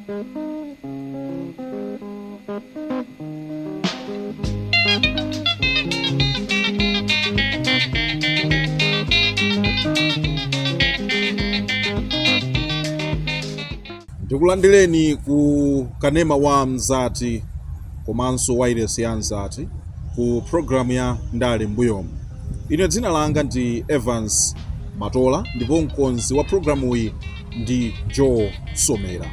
Ndikulandireni ku kanema wa Mzati komanso wireless ya Mzati ku programu ya Ndale mbuyomu. Ine dzina langa ndi Evans Matola ndipo mkonzi wa programu iyi ndi Joe Somera.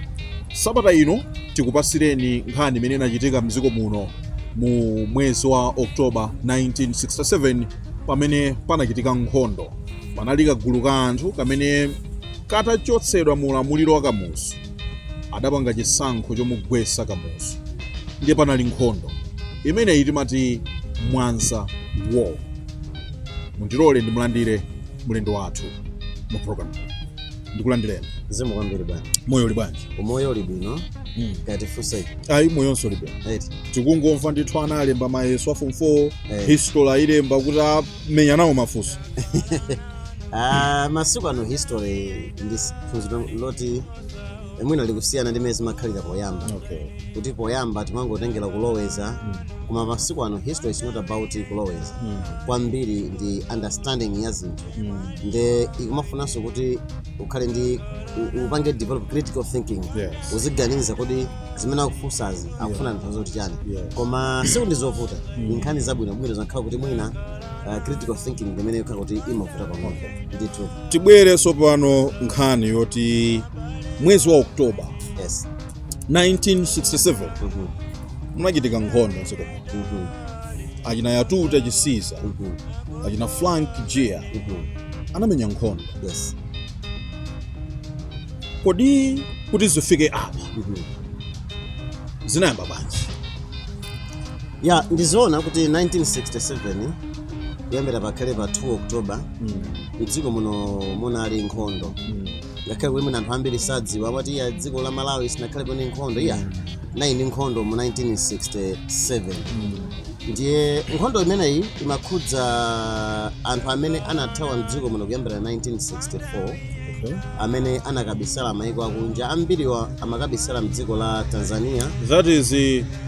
Sabata ino tikupasireni nkhani imene inachitika mdziko muno mu mwezi wa Oktoba 1967 pamene panachitika nkhondo. Panali kagulu ka anthu kamene katachotsedwa mu ulamuliro wa Kamuzu adapanga chisankho chomugwetsa Kamuzu. Ndiye panali nkhondo imeneyi timati Mwanza War. Mundilole ndimulandire mulendo wathu mu program. Ndikulandireni. Zemu kwambiri bwana. Moyo uli bwanji? Umoyo uli bwino. Kati fusai. Ayi moyonso uli bwino. Right. Tikungomva ndithu analemba mayeso a form 4 history ilemba kuti amenya nawo mafunso. Masiku ano history ndifunziro loti mwina likusiyana ndi mezi makhalira poyamba. Okay. Kuti poyamba timangotengera kuloweza koma masiku ano history is not about kuloweza. Kwambiri ndi understanding ya zinthu. Nde ikumafunanso kuti ukhale ndi upange develop critical thinking. Yes. Uziganiza kuti zimene akufunsazi akufuna nthawi zoti chani. Koma siku ndizovuta nkhani zabwino zakhala kuti mwina critical thinking imene ikhala kuti imavuta pang'ono. Ndithu. Tibwereso pano nkhani yoti mwezi wa Oktoba 1967 munachitika nkhondo mdziko muno. Achina Yatuta CHISIZA achina Frank Jia anamenya nkhondo. Kodi kuti zifike apa zinayamba bwanji? Ndizoona kuti 1967 kuyambira pakhale pa 2 Oktoba mdziko muno munali nkhondo. Ngakhale kuti anthu ambiri sadziwa amati dziko la Malawi sinakhale pone nkhondo nayi nkhondo mu 1967. Ndiye nkhondo imeneyi imakhudza anthu amene anathawa mdziko muno kuyambira 1964 amene anakabisala maiko akunja. Ambiriwa amakabisala mdziko la Tanzania. That is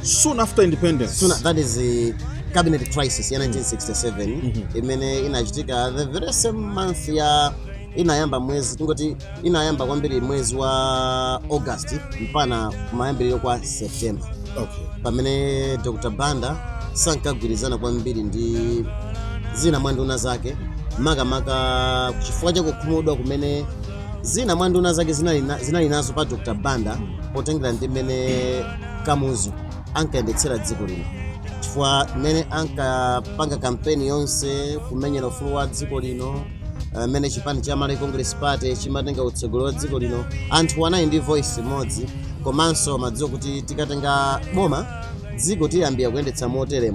soon after independence. That is cabinet crisis ya 1967 imene inachitika the very same month ya inayamba mwezi tingoti inayamba kwambiri mwezi wa August mpana kumayambiriro kwa September. Pamene Dr. Banda sankagwirizana kwambiri ndi zina mwanduna zake makamaka kuchifukwa cha kukhumudwa kumene zina mwanduna zake zinali nazo pa Dr. Banda potengera ndi mene Kamuzu ankayendetsera dziko lino. Chifukwa mene ankapanga kampeni yonse kumenyera ufulu wa dziko lino mene chipani cha Malawi Congress Party chimatenga utsogolo wa dziko lino. Anthu anayi ndi voice imodzi komanso madziwa kuti tikatenga boma dziko tiyambira kuyendetsa motere.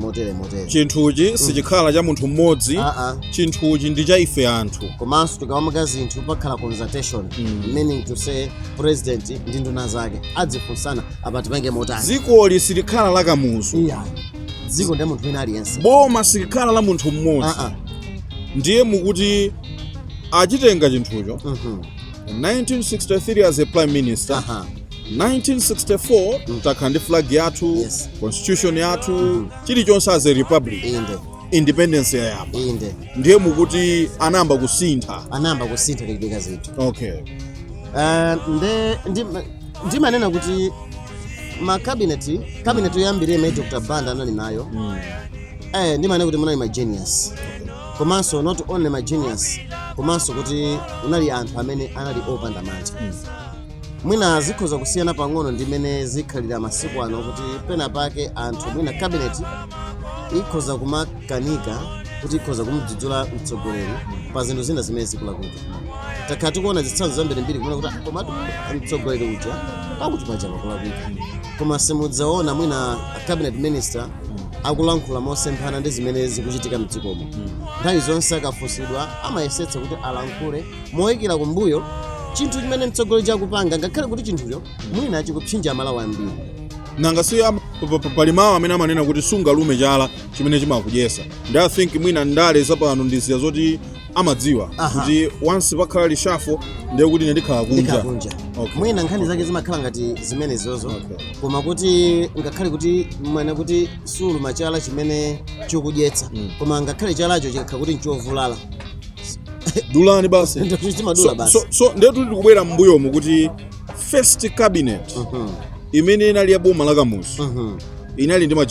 Chinthuchi sichikhala cha munthu mmodzi. Chinthuchi ndi cha ife anthu. Komanso tikawamaka zinthu pakhala consultation meaning to say president ndi nduna zake adzifunsana apa tipange motani. Dzikoli silikhala la Kamuzu. Dziko ndi munthu wina aliyense. Boma silikhala la munthu mmodzi. Ndiye mukuti achitenga chinthucho 1963 as a prime minister. 1964 takhala ndi flag yathu, constitution yathu, chilichonse as a republic. Independence yayamba. Ndiye mukuti anamba kusintha kachibeka zinthu. Ndimanena kuti cabinet yoyambirira imene Dr. Banda anali nayo ndimanena kuti munali ma genius. Komanso not only my genius komanso kuti unali anthu amene anali opanda mantha. Mwina zikhoza kusiyana pang'ono ndi mene zikhalira masiku ano kuti pena pake anthu mwina cabinet ikhoza kumakanika kuti ikhoza kumudzudzula mtsogoleri pa zinthu zina zimene zikulakwika. Takhala tikuona zitsanzo zambiri kumene kuti komatu mtsogoleri uja pakuti paja pakulakwika. Koma simudzaona mwina cabinet minister akulankhula mosemphana ndi zimene zikuchitika mdzikomo. Nthawi zonse akafunsidwa amayesetsa kuti alankhule moyikira kumbuyo chinthu chimene mtsogoleri chakupanga ngakhale kuti chinthucho mwina chikupsinja Malawi ambiri. Nanga siya pali mawu amene amanena kuti sungalume chala chimene chimakudyesa. Ndi I think mwina Ndale zapano ndisiya zoti amadziwa kuti once pakhala lishafo ndiye kuti ndikhala kunja. Mwina nkhani zake zimakhala ngati zimene zozo koma kuti ngakhale kuti mwene kuti sulu machala chimene chokudyetsa koma ngakhale chalacho chikakhala kuti nchovulala dulani basi ndichimadula basi. So ndiye tuli kubwera m'mbuyomu kuti first cabinet imene inali ya boma la Kamuzu inali ndi ma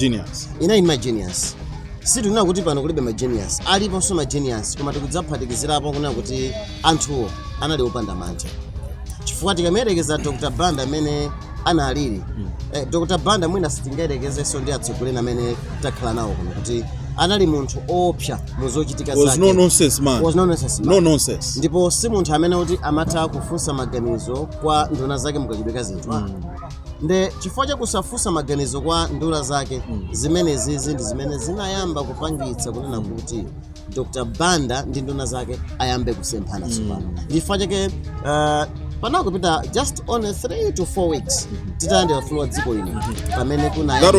genius. Situnena kuti pano kulibe ma genius, aliponso ma genius koma tikudzaphatikizirapo kunena kuti anthuwo anali opanda mantha. Chifukwa tikamerekeza Dr. Banda amene analili Dr. Banda mwina sitingayerekezenso ndi atsogoleri amene takhala nawo kuno kuti anali munthu opsa muzochitika zake. Was no nonsense man. No nonsense. Ndipo si munthu amene kuti amatha kufunsa maganizo kwa nduna zake mukachibeka zinthu. Nde chifukwa cha kusafunsa maganizo kwa nduna zake zimene zizi ndi zimene zinayamba kupangitsa kunena kuti Dr. Banda ndi nduna zake ayambe kusemphana tsopano. Chifukwa chake panakupita just only 3 to 4 weeks titayandira floor dziko lino pamene kuna that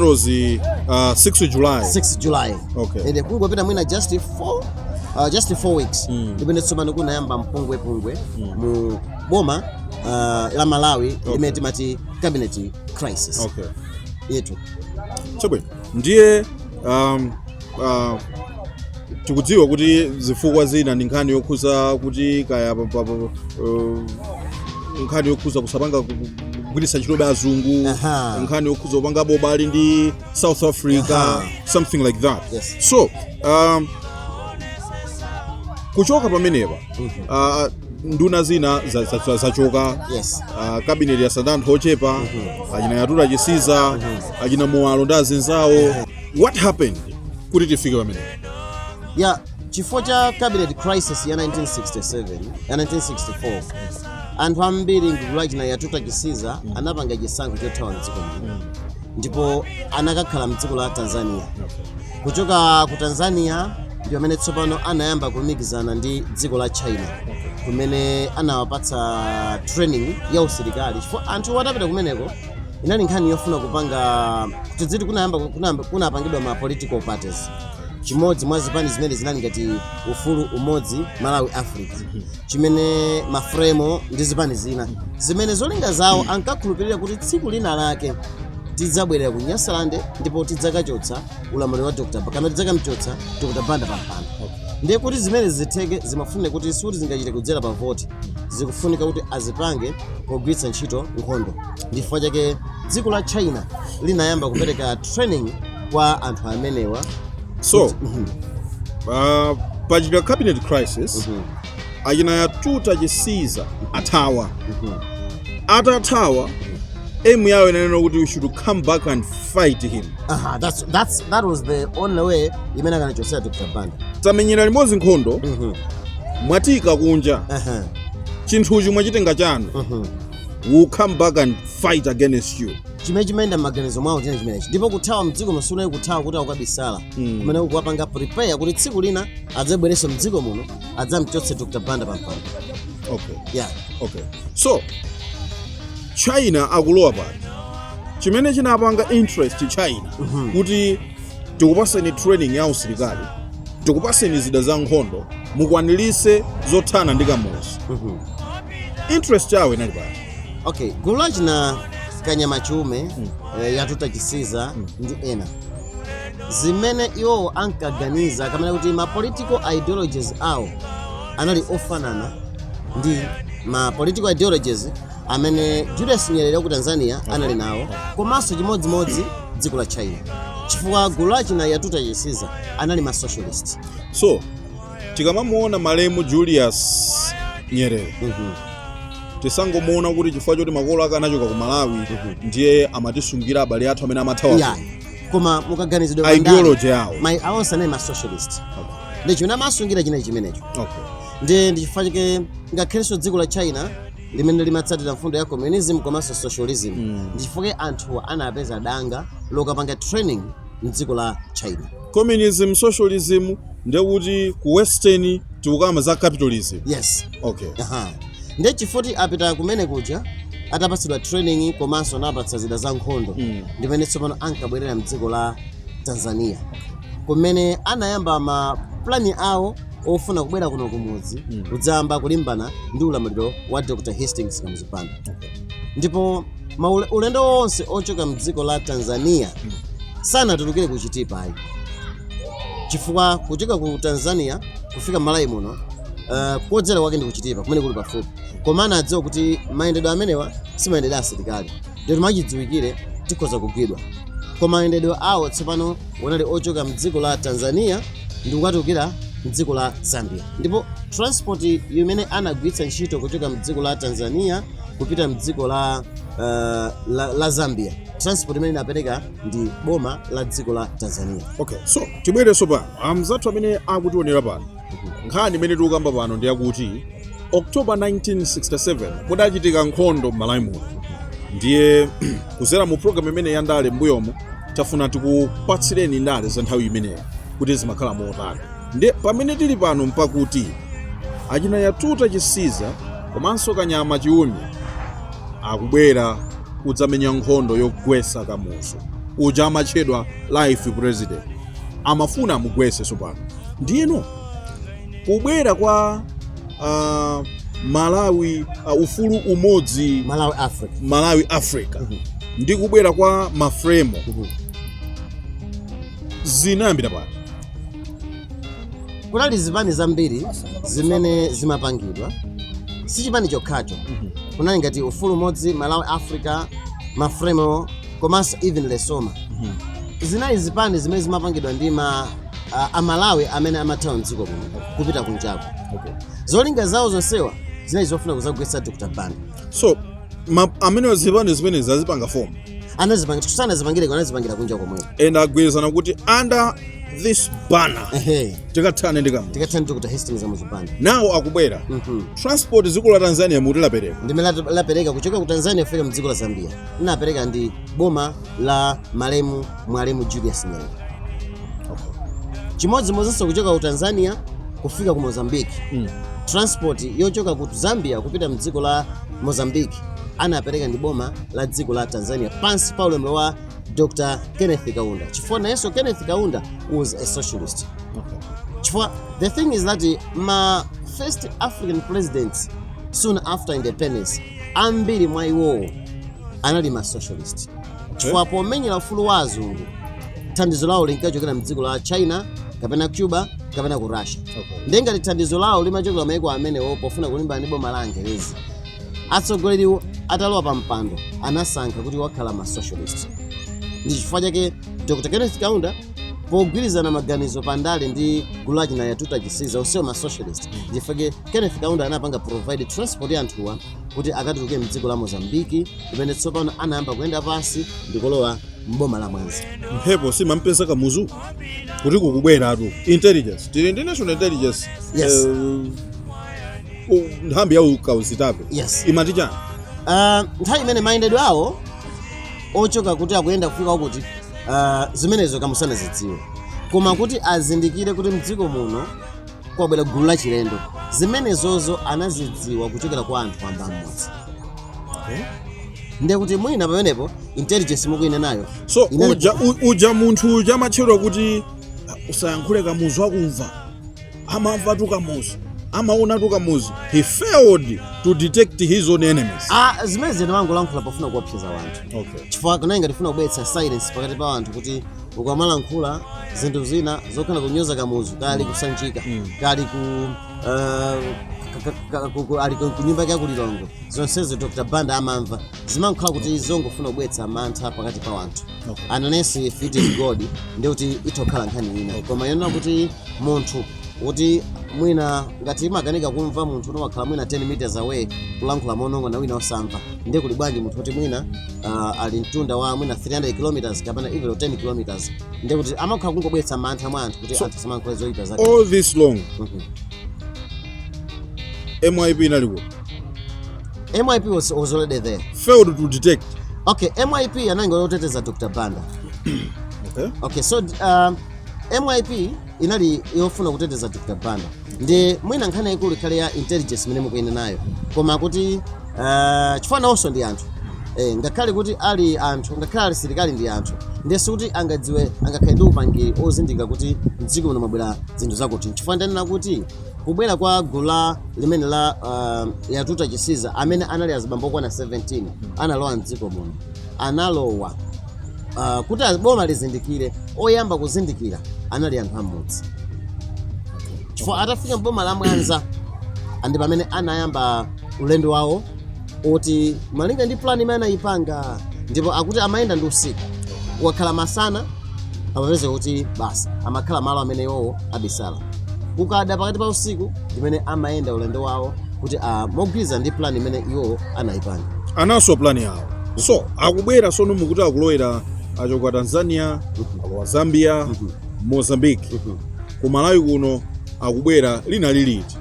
was 6 July. 6 July. Okay. Ende kungopita mwina just 4 weeks ndipende tsopano kunayamba mpungwe mu boma la Malawi limene timati cabinet crisis. Okay. Yetu. Chobwe ndiye tikudziwa kuti zifukwa zina ndi nkhani yokhuza kuti kaya nkhani yokhuza kusapanga kugwiritsa ntchito azungu, nkhani yokhuza kupanga bobali ndi South Africa, something like that. Yes. So kuchoka pamenepa nduna zina zachoka. Yes. Cabinet ya Sandanthu ochepa achina Yatuta CHISIZA achina Muwalo ndi azinzawo. What happened kuti tifike pamenepa? Yeah, chifukwa cha cabinet crisis ya 1967 ya 1964 anthu ambiri ngati na Yatuta CHISIZA anapanga chisankho chothawa mdziko muno ndipo anakakhala mdziko la Tanzania. Kuchoka ku Tanzania ndio amene tsopano anayamba kulumikizana ndi dziko la China kumene anawapatsa training ya usilikali. Chifukwa anthu atapita kumeneko inali nkhani yofuna kupanga kuti dziti kunapangidwa ma political parties. Chimodzi mwa zipani zimene zinali ngati ufulu umodzi Malawi Africa chimene mafremo ndi zipani zina zimene zolinga zawo ankakhulupirira kuti tsiku lina lake tidzabwerera ku Nyasalande ndipo tidzakachotsa ulamuliro wa Dr. Banda tidzakamchotsa Dr. Banda pampando. Ndiye kuti zimene zitheke zimafuna kuti suti zingachite kudzera pa voti zikufunika kuti azipange pogwiritsa ntchito nkhondo. Ndifukwa chake dziko la China linayamba kupereka training kwa anthu amenewa. So pachita cabinet crisis achina Yatuta CHISIZA athawa. Atathawa aim yawo inanena kuti we should come back and fight him. That was the only way imene akanachotsa Dr. Banda. Tamenyera limodzi nkhondo mwatika kunja chinthuchi mwachitenga chanu we'll come back and fight against you. Chimene chimayenda maganizo mwawo chine chimenechi ndipo kuthawa mdziko musunayi kuthawa kuti akukabisala kumene kuwapanga prepare kuti tsiku lina adzabwerenso mdziko muno adzamchotse Dr. Banda pampando. Okay. Yeah. Okay. So China akulowa pati chimene chinapanga interest China kuti tikupaseni training ya usilikali, tikupaseni zida za nkhondo mukwanilise zothana ndi Kamuzu. Interest yawo inali pati. Okay, gulu lachina Kanyama Chume Yatuta CHISIZA ndi ena zimene iwo ankaganiza kamene kuti ma political ideologies awo anali ofanana ndi ma political ideologies amene Julius Nyerere ku Tanzania anali nawo komanso chimodzimodzi dziko la China. Chifukwa gulu lachina Yatuta CHISIZA anali ma socialist. So tikamamuona malemu Julius Nyerere tisangomuona kuti chifukwa choti makolo ake anachoka ku Malawi ndiye amatisungira abale athu amene amathawa. Yeah. Koma mukaganizidwa ideology yawo awonse anali ma socialist. Ndi chimene amasungira china chimenecho. Okay. Ndi chifukwa chake ngakhalenso dziko la China limene limatsatira mfundo ya communism komanso socialism. Ndi chifukwa anthu anapeza danga lokapanga training mdziko la China. Communism, socialism ndiye kuti ku western tikukamba za capitalism. Yes. Okay. Ndiye chifukwa apita kumene kuja atapatsidwa training komanso anapatsa zida za nkhondo ndimene tsopano ankabwerera mdziko la Tanzania kumene anayamba ma plani awo ofuna kubwera kuno kumudzi kudzamba kulimbana ndi ulamuliro wa Dr. Hastings KAMUZU Banda. Ndipo ulendo wonse ochoka mdziko la Tanzania sanatulukire kuchitipa ayi. Chifukwa kuchoka ku Tanzania kufika Malawi muno kodzera kwake ndi kuchitipa kumene kuli pafupi. Komana adziwa kuti mayendedwe amenewa si mayendedwe asilikali. Ndipo machidziwikire tikhoza kugwidwa. Koma mayendedwe awo tsopano wanali ochoka mdziko la Tanzania ndi kukatulukira mdziko la Zambia. Ndipo transport imene anagwiritsa ntchito kuchoka mdziko la Tanzania kupita mdziko la Zambia, transport imene inapereka ndi boma la dziko la Tanzania. Okay, so tibwereso pano amzathu amene akutionera pano nkhani imene tikukamba pano ndi yakuti October 1967 kudachitika nkhondo m'Malawi muno. Ndiye kuzera mu program imene ya Ndale mbuyomo tafuna tikupatsireni ndale za nthawi imeneyo kuti zimakhala motani. Ndiye pamene tili pano mpakuti achina YATUTA CHISIZA komanso Kanyama Chiumi akubwera kudzamenya nkhondo yogwetsa KAMUZU. Uja amatchedwa life president amafuna amugwetse sopano. Ndiyeno kubwera kwa Malawi ufulu umodzi Malawi Africa ndi kubwera kwa mafremo zinayambira pano. Kunali zipani zambiri zimene zimapangidwa, si chipani chokhacho. Kunali ngati ufulu umodzi Malawi Africa, mafremo komanso even Lesoma. Zinali zipani zimene zimapangidwa ndi Amalawi amene amathawa mdziko kuno kupita kunjaku. Zolinga zawo zonsewa zinali zofuna kuzagwetsa Dr. Banda. So amene zipani zimene zazipanga form anazipanga kusana zipangire kana zipangira kunja komwe. And agwezana kuti under this banner tikathane ndi KAMUZU. Tikathane Dr. Hastings KAMUZU Banda. Now akubwera transport dziko la Tanzania muti lapereka. Ndimene lapereka kuchoka ku Tanzania kufika mdziko la Zambia. Inapereka ndi boma la Mwalimu Julius Nyerere. Chimodzimodzinso kuchoka ku Tanzania kufika ku Mozambique. Transport yochoka ku Zambia kupita mdziko la Mozambique anapereka ndi boma la dziko la Tanzania pansi pa ulamuliro wa Dr. Kenneth Kaunda. Chifukwa nayenso Kenneth Kaunda was a socialist. Chifukwa the thing is that my first African presidents soon after independence ambiri mwa iwowo anali ma socialist. Chifukwa pomenyera ufulu wa azungu thandizo lawo linkachokera mdziko la China kapena Cuba kapena ku Russia. Ndengati thandizo lawo limachokera mayiko amenewo pofuna kulimbana ndi boma la Angerezi. Atsogoleri atalowa pa mpando anasankha kuti wakhala ma socialist. Ndi chifukwa chake Dr. Kenneth Kaunda pogwirizana maganizo pa Ndale ndi gulu lake la YATUTA CHISIZA onsewo ma socialist. Ndi chifukwa Kenneth Kaunda anapanga provide transport ya anthuwa kuti akatuluke mdziko la Mozambique kumene tsopano anayamba kuyenda pansi ndi kulowa mboma la Mwanza. Mphepo simampeza KAMUZU kuti kukubwera atu intelligence tili ndi national intelligence. Yes. Nthambi ya ukawuzitape. Yes. Imati chani? Nthawi imene mayendedwe awo ochoka kuti akuyenda kufika kuti zimenezo KAMUZU zidziwe. Koma kuti azindikire kuti mdziko muno kwabwera gulu la chilendo. Zimenezozo anazidziwa kuchokera kwa anthu amba mmodzi. Ndiye kuti mwina pamenepo intelligence mukuyina nayo. So uja munthu uja amatchedwa kuti usayankhule KAMUZU akumva. Amamva tu KAMUZU. Amaona tu KAMUZU. He failed to detect his own enemies. Zimene zinawangolankhula pofuna kuwapseza wanthu. Okay. Chifukwa kunali ndifuna kubweretsa silence pakati pa wanthu kuti ukamalankhula zinthu zina zokhala kunyoza KAMUZU kali kusanjika kali ali ku nyumba yake kulilongo zonsezo Dr. Banda amamva zimankhala kuti zongofuna kubweretsa mantha pakati pa wanthu. Ananesi if it is God ndi kuti itokhala nkhani ina koma yona kuti munthu kuti mwina ngati imaganika kumva munthu unomakhala mwina 10 meters away kulankhula monongo na wina osamva ndiye kuli bwanji munthu kuti mwina ali mtunda wa mwina 300 kilometers kapena even 10 kilometers ndiye kuti amakhala kungobweretsa mantha mwa anthu kuti anthu samankhule zoyipa zake. All this long MIP inaliko. MIP was already there. Failed to detect. Okay, MIP anango yoteteza Dr. Banda. Okay, so MIP inali yofuna kuteteza Dr. Banda. Ndi mwina nkhani ikulu kale ya intelligence mene mukuyenda nayo. Koma kuti chifana also ndi anthu. Ngakhale kuti ali anthu, ngakhale ali silikali ndi anthu. ndesi kuti angadziwe angakhale ndi upangiri ozindika kuti mdziko muno mwabwera zinthu zakuti chifukwa ndanena kuti kubwera kwa gulu limene la YATUTA CHISIZA amene anali azibambo okwana 17 analowa mdziko muno analowa kuti boma lizindikire oyamba kuzindikira anali anthu amodzi chifukwa atafika mboma la Mwanza andi pamene anayamba ulendo wawo oti malinga ndi plan imene anayipanga ndipo akuti amayenda ndi usiku wakhala masana amapeza kuti basi amakhala malo amene iwowo abisala kukada pakati pa usiku ndimene amayenda ulendo wawo kuti mogwiza ndi plan imene iwowo anayipanga anaso plan yawo so akubwera sono mukuti akulowera achoka Tanzania alowa Zambia Mozambique ku Malawi kuno akubwera lina liliti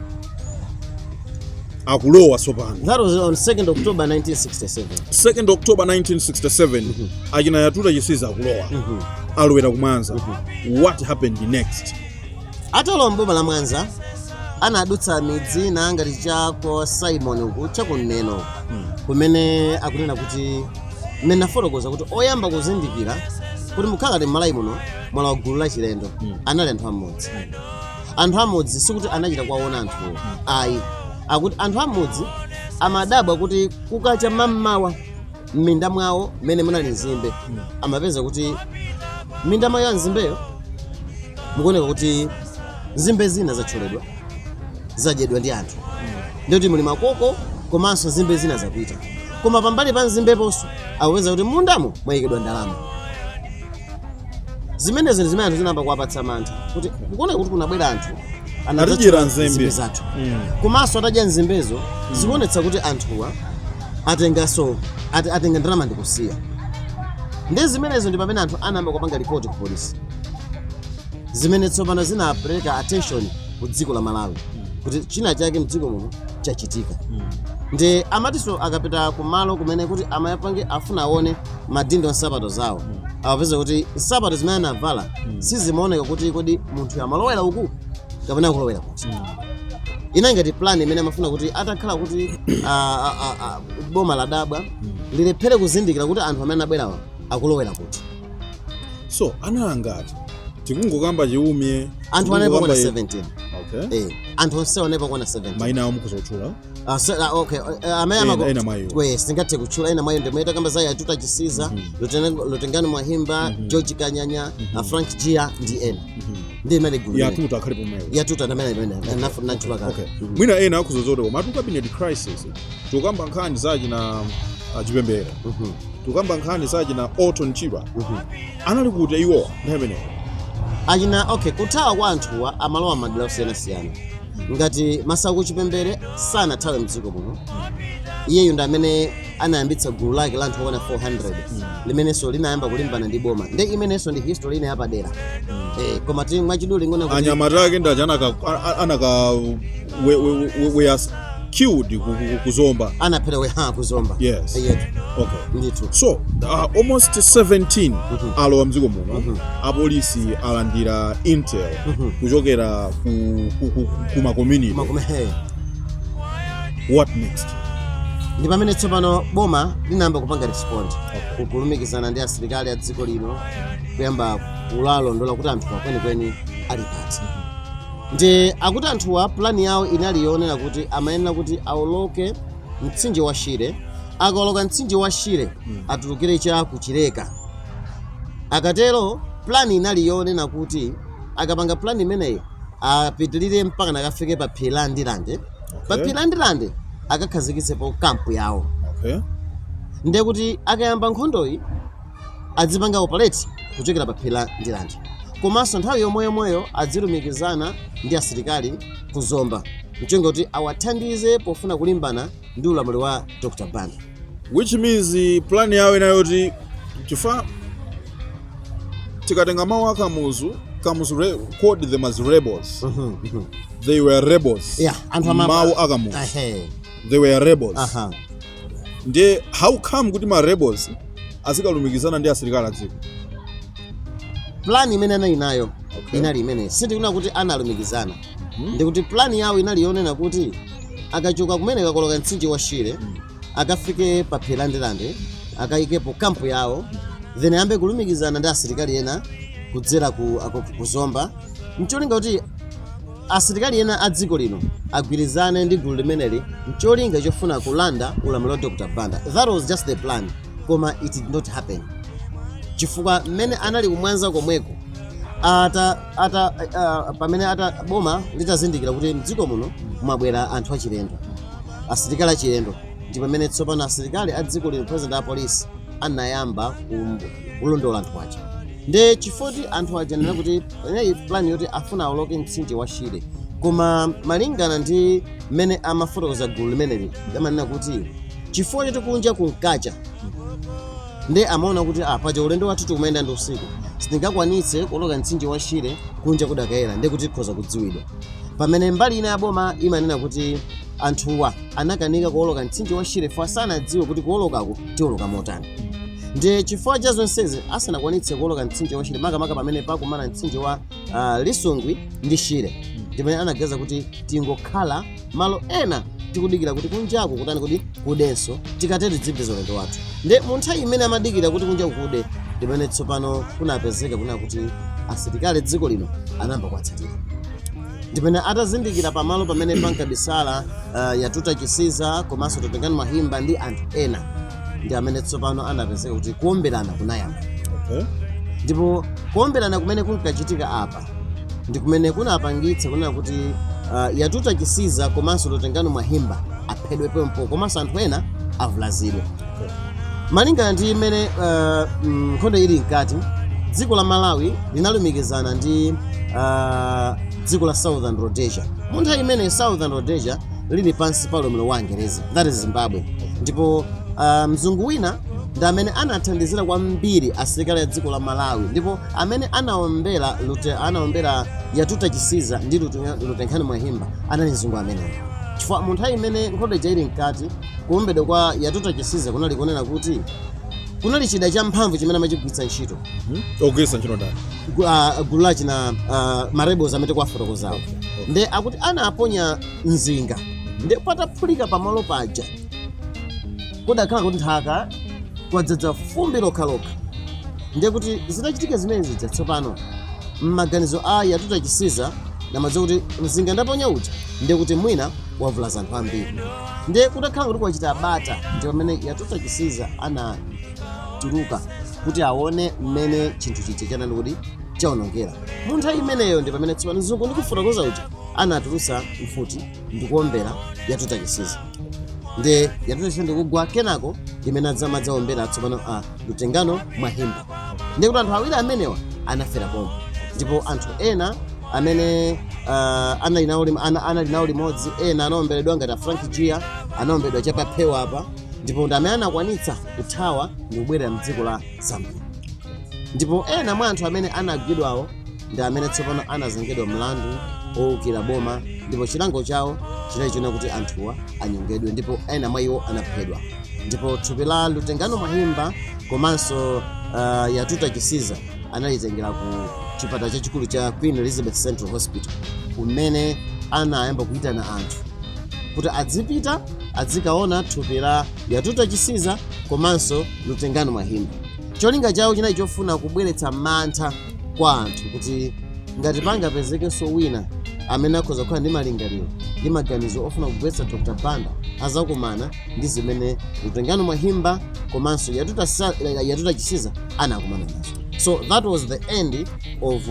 akulowa sopano. That was on 2nd October 1967. 2nd October 1967 achina YATUTA CHISIZA akulowa alowera ku Mwanza. What happened next? Atalowa mboma la Mwanza anadutsa midzi na ngati chako Simon uku chakuneno kumene akunena kuti mena fotokoza kuti oyamba kuzindikira kuti mukhala ndi Malawi muno mwala gulu la chilendo anali anthu amodzi. Anthu amodzi sikuti anachita kwaona anthu ayi akuti anthu amodzi amadabwa kuti kukacha mammawa m'minda mwawo mmene munali nzimbe amapeza kuti minda mwayo nzimbeyo mukuoneka kuti nzimbe zina zacholedwa zadyedwa ndi anthu ndikuti muli makoko komanso nzimbe zina zapita koma pambali pa nzimbeponso akupeza kuti mundamo mwayikidwa ndalama zimenezo zimene anthu zinayamba kuwapatsa mantha kuti mukuoneka kuti kunabwera anthu anatijira nzimbe zathu komanso atadya nzimbezo zikuonetsa kuti anthuwa atenga ndalama ndikusiya ndi zimenezo ndi pamene anthu anayamba kupanga ripoti ku polisi zimene tsopano zinapereka attention ku dziko la Malawi kuti china chake mdziko muno chachitika ndi amatiso akapita kumalo kumene kuti amayapange afuna aone madindo nsapato zawo awapeza kuti nsapato zimene anavala sizimaoneka kuti kodi munthu amalowera uku kapena kulowera kuti inangati plan imene amafuna kuti atakhala kuti boma la dabwa lilephere kuzindikira kuti anthu amene abwerawa akulowera kuti so anangati tikungokamba chiumye anthu anepo kuna 17 okay anthu onse anepo kuna 17 maina awo mukuzotchula okay we singathe kutchula ena mwayo ndimuyeta kamba za YATUTA CHISIZA Lutengano Mwahimba George Kanyanya Frank Gia ndi ena ndi imene gulu YATUTA akhali pomweyo YATUTA ndamene nachula kale mwina ena akuzozotero matu cabinet crisis tukamba nkhani zachi na chipembera tukamba nkhani zachi na Alton Chira anali kuti iwo ndamene achina okay kuthawa kwa anthuwa amalowa madera osiyanasiyana ngati Masaku Chipembere sanathawe mdziko muno iyeyo ndi amene anayambitsa gulu lake la anthu okwana 400 limenenso linayamba kulimbana ndi boma ndi imenenso ndi history ine yapadera koma ti mwachidule ngona kuti anyamata ake ndaja anaka we killed kuzomba anaphera kuzomba yes okay ndithu so almost 17 alowa mdziko muno apolisi alandira intel kuchokera ku ma community what next ndi pamene tsopano boma linayamba kupanga respond kulumikizana ndi asilikali a dziko lino kuyamba kulalondola kuti anthu kwenikweni ali pati ndi akuti anthuwa plani yawo inali yoonera kuti amayenera kuti awoloke mtsinje wa Shire akawoloka mtsinje wa Shire atulukire cha kuchileka akatero plani inali yoonera kuti akapanga plani imeneyi apitilire mpaka nakafike pa phiri la Ndale pa phiri la Ndale akakhazikitsepo kampu yawo ndiye kuti akayamba nkhondoyi adzipanga operate kuchokera pa phiri la Ndale komanso nthawi yomweyo adzilumikizana ndi asilikali kuzomba mchonga kuti awathandize pofuna kulimbana ndi ulamuliro wa Dr. Banda which means plan yawo inayoti chifa tikatenga mawu a KAMUZU called them as rebels they were rebels mawu a KAMUZU they were rebels ndi how come kuti ma rebels azikalumikizana ndi asilikali adziko plan imene anali nayo inali imene sindikuna kuti analumikizana ndi kuti plan yawo inali yonena kuti akachoka kumene kakoloka mtsinje wa Shire akafike pa phiri la Ndale akayikepo kampu yawo then ayambe kulumikizana ndi asilikali ena kudzera kuzomba mcholinga kuti asilikali ena a dziko lino agwirizane ndi gulu limeneli mcholinga chofuna kulanda ulamuliro wa Dr. Banda. That was just the plan, koma it did not happen chifukwa mmene anali kumwanza komweko pamene boma litazindikira kuti mdziko muno mwabwera anthu achilendo, asilikali achilendo, ndi pamene tsopano asilikali a dziko lino president a police anayamba kulondola anthu aja. Ndi chifoti anthu aja nena kuti plan yoti afuna awoloke mtsinje wa Shire, koma malingana ndi mmene amafotokoza gulu limeneli amanena kuti chifukwa choti kunja kunkacha ndi amaona kuti paja ulendo wathu tikumayenda ndi usiku sitingakwanitse kuwoloka mtsinje wa Shire kunja kudakayera ndi kuti tikhoza kudziwidwa. Pamene mbali ina ya boma imanena kuti anthuwa anakanika kuwoloka mtsinje wa Shire fa sanadziwe kuti kuwolokako tiwoloka motani. Ndi chifukwa cha zonsezi asanakwanitse kuwoloka mtsinje wa Shire makamaka pamene pakumana mtsinje wa Lisungwi ndi Shire, ndimene anagaza kuti tingokhala malo ena tikudikira kuti kunjaku kutani kuti kudenso tikateri dzipeza ulendo wathu. Ndi mu nthawi imene amadikira kuti kunja kukude ndimene tsopano kunapezeka kuna kuti asilikali dziko lino anamba kuwatsatira. Ndimene atazindikira pamalo pamene pankabisala Yatuta Chisiza komanso Totengani Mahimba ndi anthu ena, ndi amene tsopano anapezeka kuti kuomberana kunayamba. Ndipo kuomberana kumene kunkachitika apa ndi kumene kunapangitsa kunena kuti Yatuta Chisiza komanso Totengani Mahimba aphedwe pompo komanso anthu ena avulazidwe. Malingana ndi imene nkhondo ili mkati, dziko la Malawi linalumikizana ndi dziko la Southern Rhodesia. Mu nthawi imene Southern Rhodesia lili pansi pa ulamuliro wa Angereza, that is Zimbabwe. Ndipo mzungu wina ndi amene anathandizira kwambiri asilikali a dziko la Malawi, ndipo amene anaombera Yatuta Chisiza ndi Totengani Mahimba anali mzungu ameneyo. Chifukwa mu nthawi imene nkhondo ili mkati, kuombedwa kwa Yatuta Chisiza kunali kunena kuti kunali chida cha mphamvu chimene amachigwiritsa ntchito. Ogwiritsa ntchito ndani? Gulu lachi na marebels amene kwafotokozawo. Ndi akuti anaponya mzinga ndi pataphulika pamalo paja kudakhala kuti nthaka kwadzadza fumbi lokhalokha. Ndi kuti zitachitika zimene zija tsopano m'maganizo a Yatuta Chisiza namadziwa kuti mzinga ndaponya uja ndi kuti mwina wavulaza anthu ambiri. Ndi kudakhala kuti kwachita bata ndi pamene Yatuta Chisiza anatuluka kuti aone mmene chinthu chija chanali kuti chaonongera. Mu nthawi imeneyo ndi pamene tsopano mzungu ndikufotokoza uja anatulusa mfuti ndikuombera Yatuta Chisiza. Ndi Yatuta Chisiza ndikugwa kenako imene adzaombera tsopano Totengani Mahimba. Ndi kuti anthu awiri amenewa anafera pomwe, ndipo anthu ena amene anali nawo limodzi ena anaomberedwa ngati Frank Gia anaomberedwa chapaphewa apa, ndipo ndi amene anakwanitsa kuthawa ndi kubwerera mdziko la Zambia. Ndipo ena mwa anthu amene anagwidwawo ndi amene tsopano anazengedwa mlandu owukira boma, ndipo chilango chawo chinali china kuti anthuwa anyongedwe, ndipo ena mwa iwo anaphedwa. Ndipo thupi la Totengani Mahimba komanso Yatuta Chisiza analitengera ku chipatala chachikulu cha Queen Elizabeth Central Hospital, kumene anayamba kuitana anthu kuti adzipita adzikaona thupi la Yatuta Chisiza komanso Totengani Mahimba. Cholinga chawo chinali chofuna kubweretsa mantha kwa anthu kuti ngati pangapezekenso wina amene akhoza kukhala ndi malingaliro ndi maganizo ofuna kugwetsa Dr. Banda azakumana ndi zimene Totengani Mahimba komanso Yatuta Chisiza anakumana nazo. So that was the end of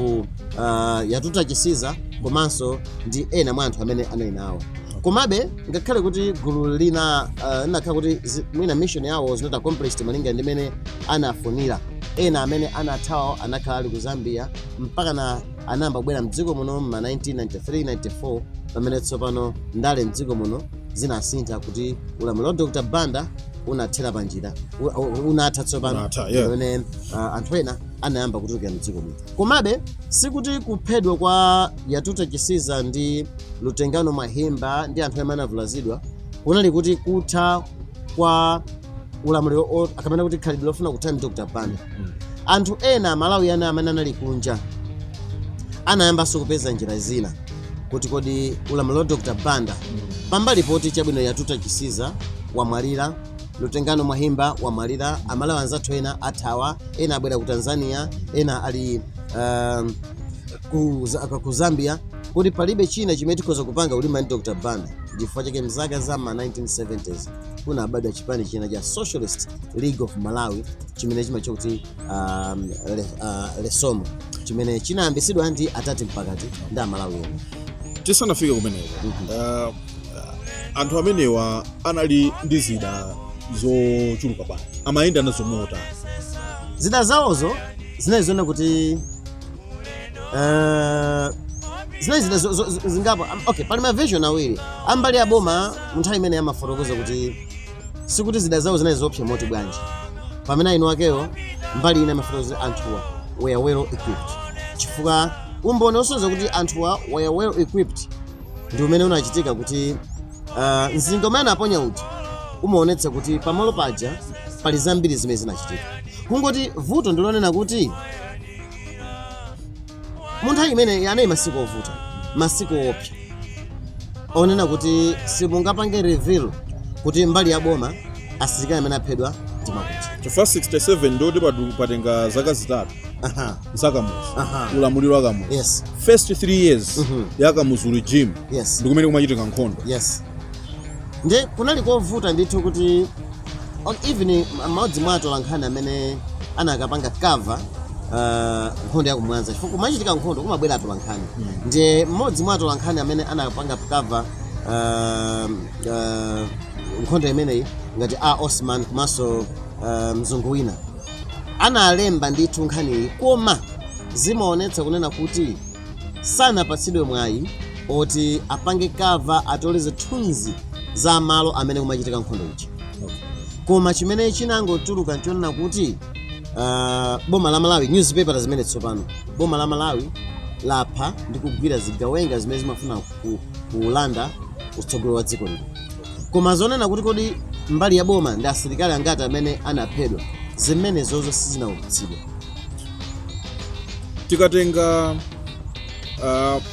Yatuta Chisiza komanso ndi ena mwa anthu amene anali nawo. Komabe ngakhale kuti gulu lina linakhala kuti mwina mission yawo was not accomplished malingana ndi mene anafunira, ena amene anathawa anakhala ali ku Zambia mpaka anayamba kubwera mdziko muno ma 1993-94 pamene tsopano Ndale mdziko muno zinasintha kuti ulamuliro wa Dr. Banda unathera panjira unatha tsopano pamene anthu ena anayamba kutulukira mdziko muno. Komabe sikuti kuphedwa kwa Yatuta Chisiza ndi Totengani Mahimba ndi anthu amene anavulazidwa kunali kuti kutha kwa ulamuliro akamena kuti khalidwe lofuna kutha ndi Dr. Banda. Anthu ena Malawi ana amene anali kunja anayambanso kupeza njira zina kuti kodi ulamuliro wa Dr. Banda pambali poti chabwino Yatuta Chisiza wamwalira Lutengano Mwahimba wamwalira, amalawi anzathu ena athawa, ena abwera ku Tanzania, ena ali ku Zambia, kuti palibe china chimene tikhoza kupanga ulima ndi Dr. Banda. Chifukwa chake mzaka za ma 1970s kunabadwa chipani china cha Socialist League of Malawi chimene chimacho kuti Lesomo, chimene chinayambisidwa ndi atati mpakati ndi amalawi ena. Tisanafike kumeneko, anthu amenewa anali ndi zida zochuluka bwanji, amayenda nazo mota. Zida zawozo zinaziona kuti zingapo. Okay, pali ma version awiri. Ambali ya boma munthawi imene amafotokoza kuti sikuti zida zawo zinazopsa moti bwanji. Pamene ino wakeyo mbali ina amafotokoza anthuwa were well equipped. Chifukwa umboni osoza kuti anthuwa were well equipped ndi umene unachitika kuti mzinga umene aponya uti umaonetsa kuti pamalo paja pali zambiri zimene zinachitika. Kungoti vuto ndilonena kuti munthu imene anayi masiku ovuta, masiku opsa, onena kuti simungapange reveal kuti mbali ya boma asilikali amene aphedwa ndi makuti. Chifukwa 67 ndoti patenga zaka zitatu za Kamuzu, ulamuliro wa Kamuzu. Yes. First 3 years ya Kamuzu regime. Yes. Ndi kumene kumachitika nkhondo. Yes. Nde kunali kovuta ndithu kuti even maodzi mwato lankhani amene anakapanga cover nkhondo ya ku Mwanza, chifukwa kumachitika nkhondo kumabwera atolankhani. Ndiye mmodzi mwa atolankhani amene anakapanga cover nkhondo imeneyi ngati Osman komanso mzungu wina analemba ndithu nkhani, koma zimaonetsa kunena kuti sanapatsidwe mwayi oti apange cover atole zithunzi za malo amene kumachitika nkhondo ichi. Koma chimene chinangotuluka nchonena kuti boma la Malawi, newspaper zimene tsopano boma la Malawi lapha ndi kugwira zigawenga zimene zimafuna kulanda utsogolo wa dziko lino. Koma zonena kuti kodi mbali ya boma ndi asilikali angati amene anaphedwa, zimene zozo sizinaulutsidwa. Tikatenga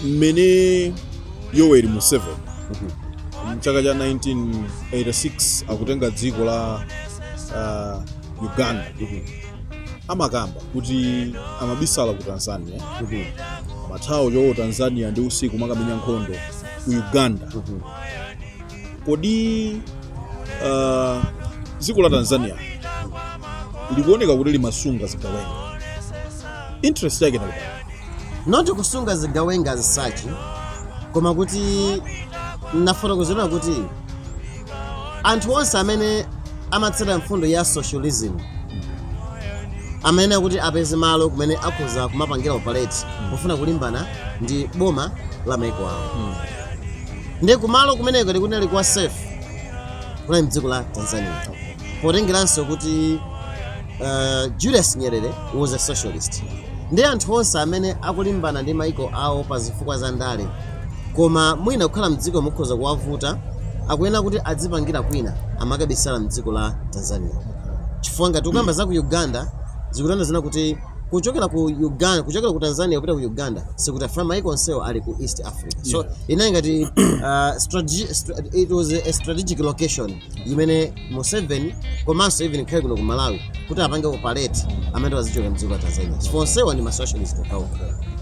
mmene Yoweri Museveni mchaka cha 1986 akutenga dziko la Uganda, amakamba kuti amabisala ku Tanzania, mathawo yo Tanzania ndi usiku makamenya nkhondo ku Uganda. Kodi dziko la Tanzania likuoneka kuti limasunga zigawenga, interest yake ndi not kusunga zigawenga zisachi, koma kuti nafotokozera kuti anthu onse amene amatsata mfundo ya socialism amene kuti apeze malo kumene akhoza kumapangira operate kufuna kulimbana ndi boma la maiko awo. Ndi kumalo kumeneko ndi kunali kwa safe kuna mdziko la Tanzania, potengeranso kuti Julius Nyerere was a socialist. Ndi anthu onse amene akulimbana ndi maiko awo pa zifukwa za ndale, koma mwina kukhala mdziko mukhoza kuwavuta, akuyenera kuti adzipangira kwina amakabisala mdziko la Tanzania. Chifukwa ngati ukamba za ku Uganda zikutanda zina kuti kuchokera ku Uganda, kuchokera ku Tanzania kupita ku Uganda sikuti from maiko onsewo ali ku East Africa. So inayi ngati it was a strategic location imene Museveni komanso even khale kuno ku Malawi kuti apange operate amene wazichoka mdziko la Tanzania. Chifukwa onsewo ndi ma socialist okawo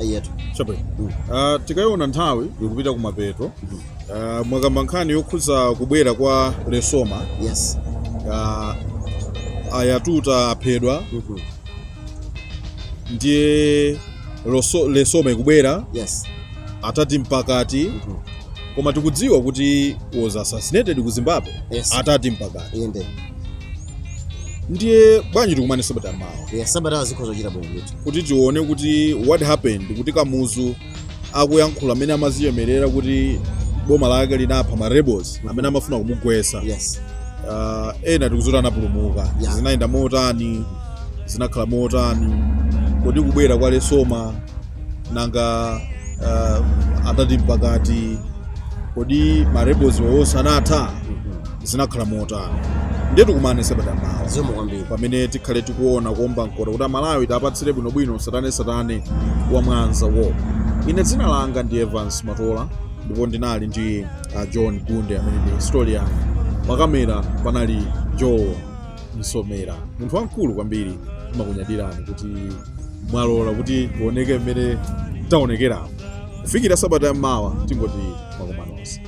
ayetu. Chabwino. Tikayiona nthawi ikupita kumapeto, mwakamba nkhani yokhuza kubwera kwa Lesoma. Yes. Ayatuta aphedwa. Ndiye Lesoma ikubwera. Yes. Atati mpakati. Koma tikudziwa kuti was assassinated ku Zimbabwe. Yes. Atati mpakati. Inde. Ndiye bwanji tikumane sabata mawa. Yes, sabata zikhoza kuchita bwino kuti. Kuti tione kuti what happened, kuti Kamuzu akuyankhula amene amaziyemerera kuti boma lake linapha ma rebels amene amafuna kumugwesa. Yes. Ena tikuzoti anapulumuka. Yeah. Zinaenda motani, zinakhala motani. Kodi kubwera kwa Lesoma nanga atati mpakati, kodi ma rebels wonse anatha zinakhala motani. Ndiye tikumane sabata mawa. Zomwe kwambiri. Pamene tikhale tikuona kuomba nkota kuti Malawi tapatsire bwinobwino satane wa Mwanza wo. Ine dzina langa ndi Evans Matola, ndipo ndinali ndi John Gunde amene ndi historian. Pa kamera panali Joe Msomera, munthu wamkulu kwambiri, timakunyadirani kuti mwalola kuti kuoneke mmene taonekerapo. Kufikira sabata yammawa tingoti makomanonse.